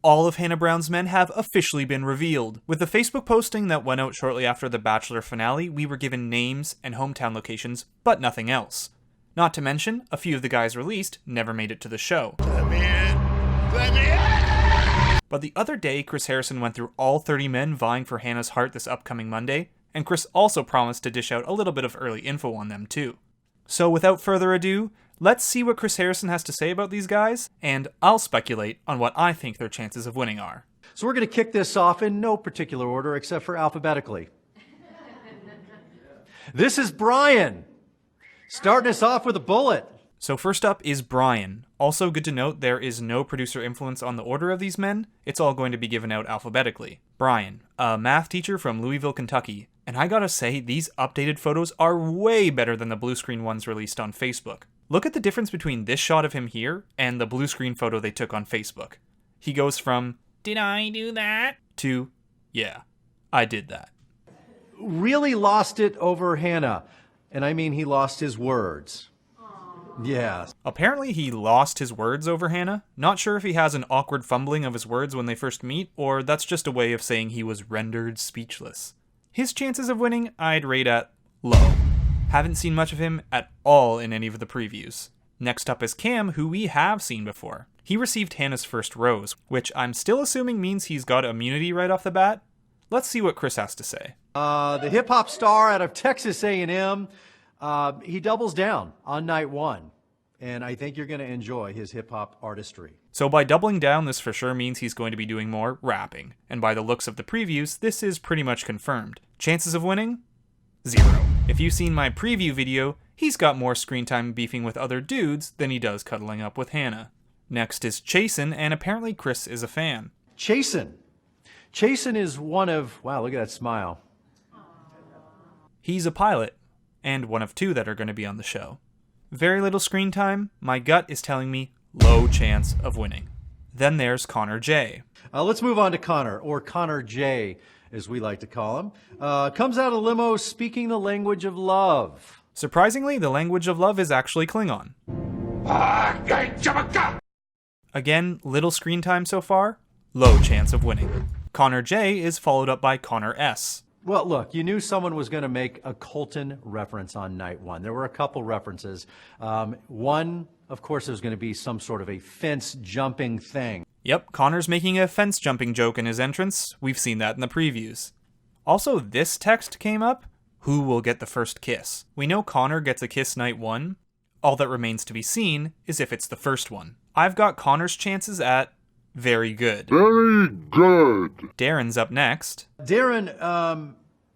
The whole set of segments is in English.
all of Hannah Brown's men have officially been revealed. With the Facebook posting that went out shortly after the Bachelor finale, we were given names and hometown locations, but nothing else. Not to mention, a few of the guys released never made it to the show. Let me in! Let me in! But the other day, Chris Harrison went through all 30 men vying for Hannah's heart this upcoming Monday, and Chris also promised to dish out a little bit of early info on them too. So without further ado, let's see what Chris Harrison has to say about these guys, and I'll speculate on what I think their chances of winning are. So we're going to kick this off in no particular order except for alphabetically. This is Brian, starting us off with a bullet. So first up is Brian. Also good to note there is no producer influence on the order of these men, it's all going to be given out alphabetically. Brian, a math teacher from Louisville, Kentucky. And I gotta say, these updated photos are way better than the blue screen ones released on Facebook. Look at the difference between this shot of him here and the blue screen photo they took on Facebook. He goes from, "Did I do that?" to, "Yeah, I did that." Really lost it over Hannah. And I mean he lost his words. Yeah. Apparently he lost his words over Hannah. Not sure if he has an awkward fumbling of his words when they first meet, or that's just a way of saying he was rendered speechless. His chances of winning, I'd rate at low. Haven't seen much of him at all in any of the previews. Next up is Cam, who we have seen before. He received Hannah's first rose, which I'm still assuming means he's got immunity right off the bat. Let's see what Chris has to say. The hip-hop star out of Texas A&M, he doubles down on night one. And I think you're going to enjoy his hip-hop artistry. So by doubling down, this for sure means he's going to be doing more rapping. And by the looks of the previews, this is pretty much confirmed. Chances of winning? 0. If you've seen my preview video, he's got more screen time beefing with other dudes than he does cuddling up with Hannah. Next is Chasen, and apparently Chris is a fan. Chasen. Chasen is one of... Wow, look at that smile. He's a pilot, and one of 2 that are going to be on the show. Very little screen time, my gut is telling me low chance of winning. Then there's Connor J. Let's move on to Connor, or Connor J, as we like to call him. Comes out of limo speaking the language of love. Surprisingly, the language of love is actually Klingon. Again, little screen time so far, low chance of winning. Connor J is followed up by Connor S. Well, look, you knew someone was going to make a Colton reference on night one. There were a couple references. One, of course, there's going to be some sort of a fence-jumping thing. Yep, Connor's making a fence-jumping joke in his entrance. We've seen that in the previews. Also, this text came up. Who will get the first kiss? We know Connor gets a kiss night one. All that remains to be seen is if it's the first one. I've got Connor's chances at very good. Very good. Darren's up next. Darren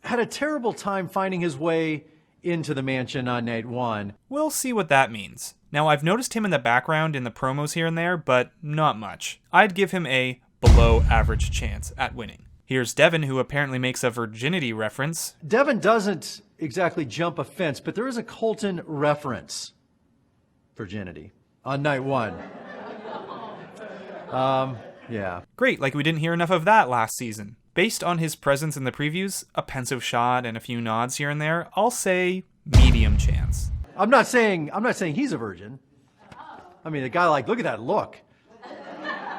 had a terrible time finding his way into the mansion on night one. We'll see what that means. Now, I've noticed him in the background in the promos here and there, but not much. I'd give him a below average chance at winning. Here's Devin, who apparently makes a virginity reference. Devin doesn't exactly jump a fence, but there is a Colton reference. Virginity on night one. Yeah. Great, like we didn't hear enough of that last season. Based on his presence in the previews, a pensive shot and a few nods here and there, I'll say medium chance. I'm not saying he's a virgin. I mean, a guy like, look at that look.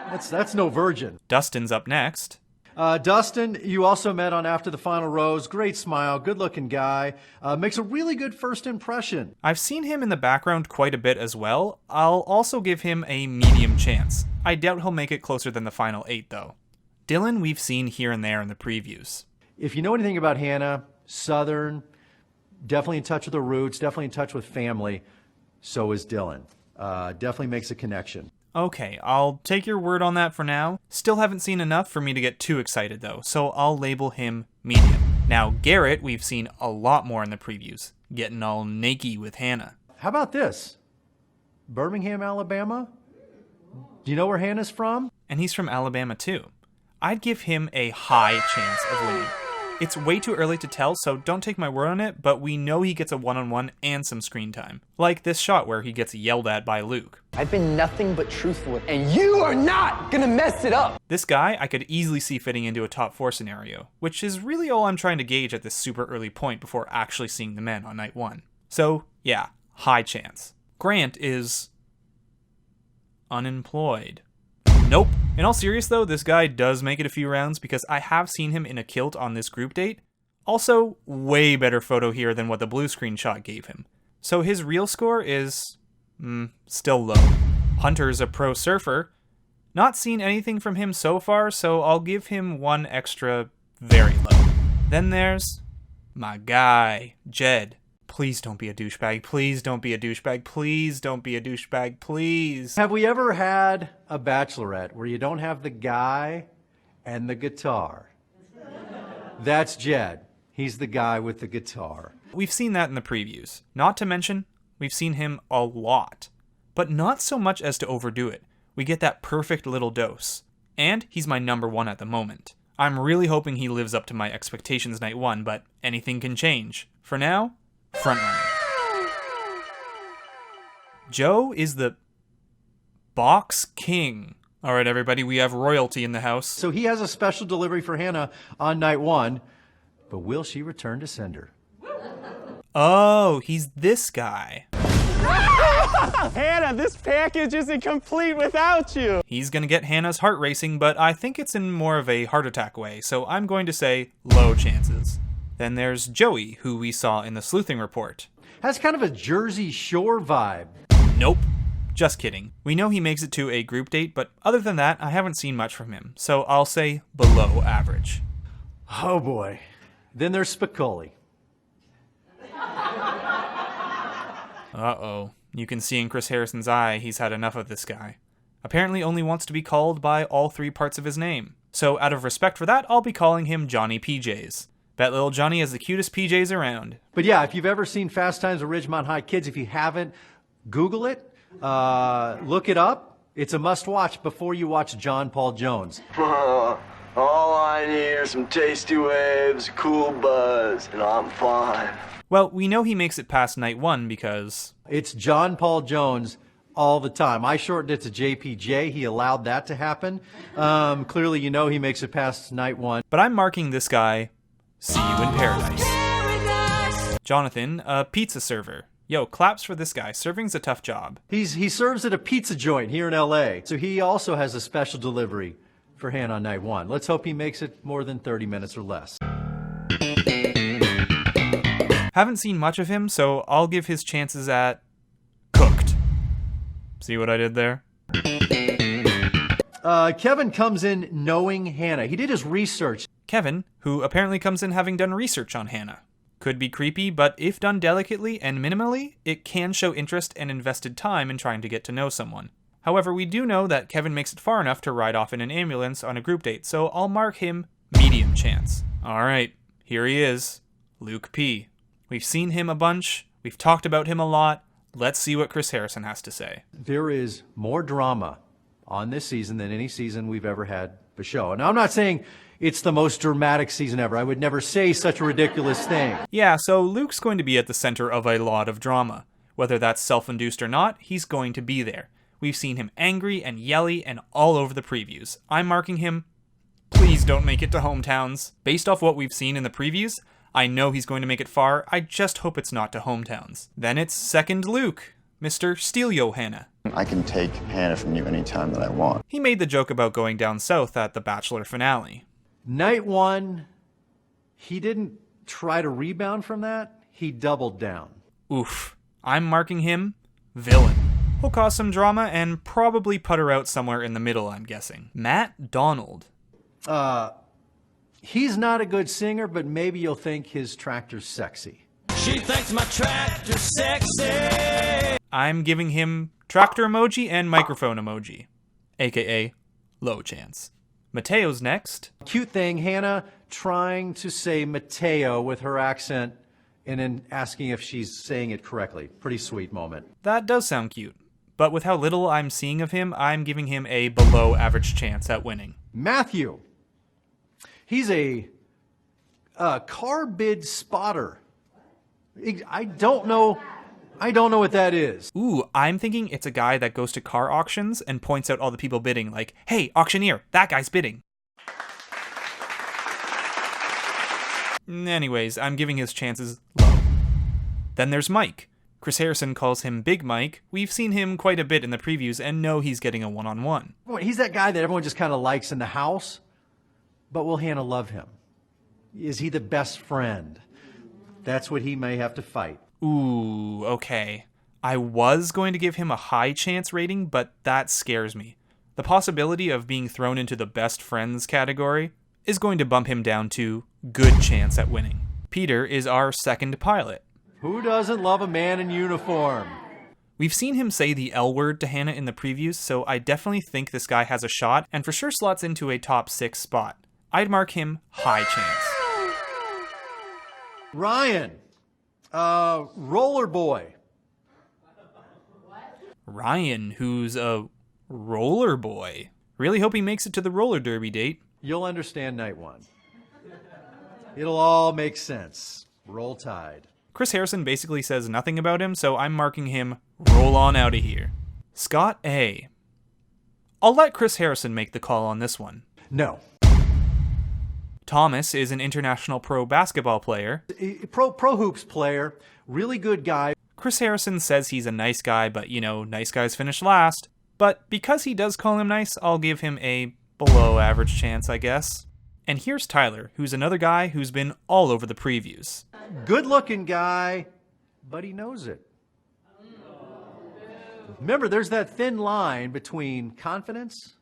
That's no virgin. Dustin's up next. Dustin, you also met on After the Final Rose. Great smile, good-looking guy. Makes a really good first impression. I've seen him in the background quite a bit as well. I'll also give him a medium chance. I doubt he'll make it closer than the final 8, though. Dylan, we've seen here and there in the previews. If you know anything about Hannah, Southern, definitely in touch with her roots, definitely in touch with family, so is Dylan. Definitely makes a connection. Okay, I'll take your word on that for now. Still haven't seen enough for me to get too excited though, so I'll label him medium. Now Garrett, we've seen a lot more in the previews, getting all naked with Hannah. How about this? Birmingham, Alabama? Do you know where Hannah's from? And he's from Alabama too. I'd give him a high chance of winning. It's way too early to tell, so don't take my word on it, but we know he gets a one-on-one and some screen time. Like this shot where he gets yelled at by Luke. I've been nothing but truthful, and you are not gonna mess it up! This guy I could easily see fitting into a top 4 scenario, which is really all I'm trying to gauge at this super early point before actually seeing the men on night 1. So, yeah, high chance. Grant is unemployed. Nope. In all seriousness though, this guy does make it a few rounds because I have seen him in a kilt on this group date. Also, way better photo here than what the blue screenshot gave him. So his real score is... still low. Hunter's a pro surfer. Not seen anything from him so far, so I'll give him one extra very low. Then there's my guy, Jed. Please don't be a douchebag. Please don't be a douchebag. Please don't be a douchebag. Please. Have we ever had a bachelorette where you don't have the guy and the guitar? That's Jed. He's the guy with the guitar. We've seen that in the previews. Not to mention, we've seen him a lot. But not so much as to overdo it. We get that perfect little dose. And he's my number one at the moment. I'm really hoping he lives up to my expectations night one, but anything can change. For now, frontrunner. Joe is the box king. All right, everybody, we have royalty in the house. So he has a special delivery for Hannah on night one, but will she return to sender? Oh, he's this guy. Hannah, this package isn't complete without you. He's gonna get Hannah's heart racing, but I think it's in more of a heart attack way, so I'm going to say low chances. Then there's Joey, who we saw in the sleuthing report. Has kind of a Jersey Shore vibe. Nope. Just kidding. We know he makes it to a group date, but other than that, I haven't seen much from him, so I'll say below average. Oh boy. Then there's Spicoli. Uh-oh. You can see in Chris Harrison's eye he's had enough of this guy. Apparently only wants to be called by all three parts of his name. So out of respect for that, I'll be calling him Johnny PJs. Bet little Johnny has the cutest PJs around. But yeah, if you've ever seen Fast Times at Ridgemont High, kids, if you haven't, Google it, look it up. It's a must-watch before you watch John Paul Jones. All I need are some tasty waves, cool buzz, and I'm fine. Well, we know he makes it past night one because... It's John Paul Jones all the time. I shortened it to JPJ. He allowed that to happen. Clearly, you know he makes it past night one. But I'm marking this guy, see you in paradise. Jonathan, a pizza server. Yo, claps for this guy. Serving's a tough job. He serves at a pizza joint here in LA. So he also has a special delivery for Hannah on night one. Let's hope he makes it more than 30 minutes or less. Haven't seen much of him, so I'll give his chances at cooked. See what I did there? Kevin comes in knowing Hannah. He did his research. Kevin, who apparently comes in having done research on Hannah. Could be creepy, but if done delicately and minimally, it can show interest and invested time in trying to get to know someone. However, we do know that Kevin makes it far enough to ride off in an ambulance on a group date, so I'll mark him medium chance. Alright, here he is, Luke P. We've seen him a bunch, we've talked about him a lot, let's see what Chris Harrison has to say. There is more drama on this season than any season we've ever had for show. Now, I'm not saying it's the most dramatic season ever. I would never say such a ridiculous thing. Yeah, so Luke's going to be at the center of a lot of drama. Whether that's self-induced or not, he's going to be there. We've seen him angry and yelly and all over the previews. I'm marking him, please don't make it to hometowns. Based off what we've seen in the previews, I know he's going to make it far, I just hope it's not to hometowns. Then it's second Luke, Mr. Steal Yo Hannah. I can take Hannah from you anytime that I want. He made the joke about going down south at the Bachelor finale. Night one, he didn't try to rebound from that. He doubled down. Oof. I'm marking him villain. He'll cause some drama and probably putter out somewhere in the middle, I'm guessing. Matt Donald. He's not a good singer, but maybe you'll think his tractor's sexy. She thinks my tractor's sexy. I'm giving him tractor emoji and microphone emoji, aka low chance. Mateo's next. Cute thing, Hannah trying to say Mateo with her accent and then asking if she's saying it correctly. Pretty sweet moment. That does sound cute, but with how little I'm seeing of him, I'm giving him a below average chance at winning. Matthew. He's a car bid spotter. I don't know what that is. Ooh, I'm thinking it's a guy that goes to car auctions and points out all the people bidding, like, hey, auctioneer, that guy's bidding. Anyways, I'm giving his chances low. Then there's Mike. Chris Harrison calls him Big Mike. We've seen him quite a bit in the previews and know he's getting a one-on-one. He's that guy that everyone just kind of likes in the house, but will Hannah love him? Is he the best friend? That's what he may have to fight. Ooh, okay. I was going to give him a high chance rating, but that scares me. The possibility of being thrown into the best friends category is going to bump him down to good chance at winning. Peter is our second pilot. Who doesn't love a man in uniform? We've seen him say the L word to Hannah in the previews, so I definitely think this guy has a shot and for sure slots into a top 6 spot. I'd mark him high chance. Ryan, roller boy. Ryan, who's a roller boy. Really hope he makes it to the roller derby date. You'll understand night 1. It'll all make sense. Roll Tide. Chris Harrison basically says nothing about him, so I'm marking him roll on out of here. Scott A. I'll let Chris Harrison make the call on this one. No. Thomas is an international pro basketball player. Pro hoops player, really good guy. Chris Harrison says he's a nice guy, but nice guys finish last. But because he does call him nice, I'll give him a below average chance, I guess. And here's Tyler, who's another guy who's been all over the previews. Good looking guy, but he knows it. Remember, there's that thin line between confidence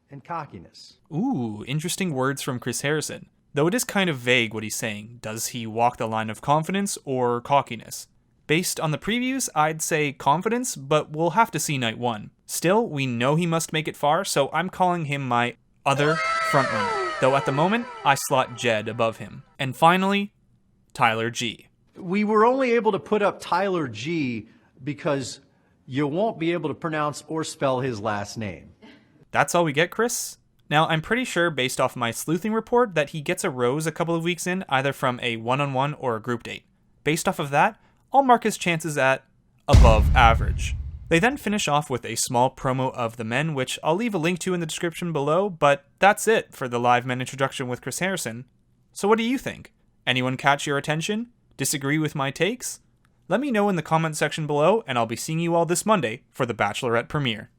and cockiness. Ooh, interesting words from Chris Harrison. Though it is kind of vague what he's saying. Does he walk the line of confidence or cockiness? Based on the previews, I'd say confidence, but we'll have to see night 1. Still, we know he must make it far, so I'm calling him my other frontrunner. Though at the moment, I slot Jed above him. And finally, Tyler G. We were only able to put up Tyler G because you won't be able to pronounce or spell his last name. That's all we get, Chris? Now, I'm pretty sure, based off my sleuthing report, that he gets a rose a couple of weeks in, either from a one-on-one or a group date. Based off of that, I'll mark his chances at above average. They then finish off with a small promo of the men, which I'll leave a link to in the description below, but that's it for the live men introduction with Chris Harrison. So what do you think? Anyone catch your attention? Disagree with my takes? Let me know in the comment section below, and I'll be seeing you all this Monday for the Bachelorette premiere.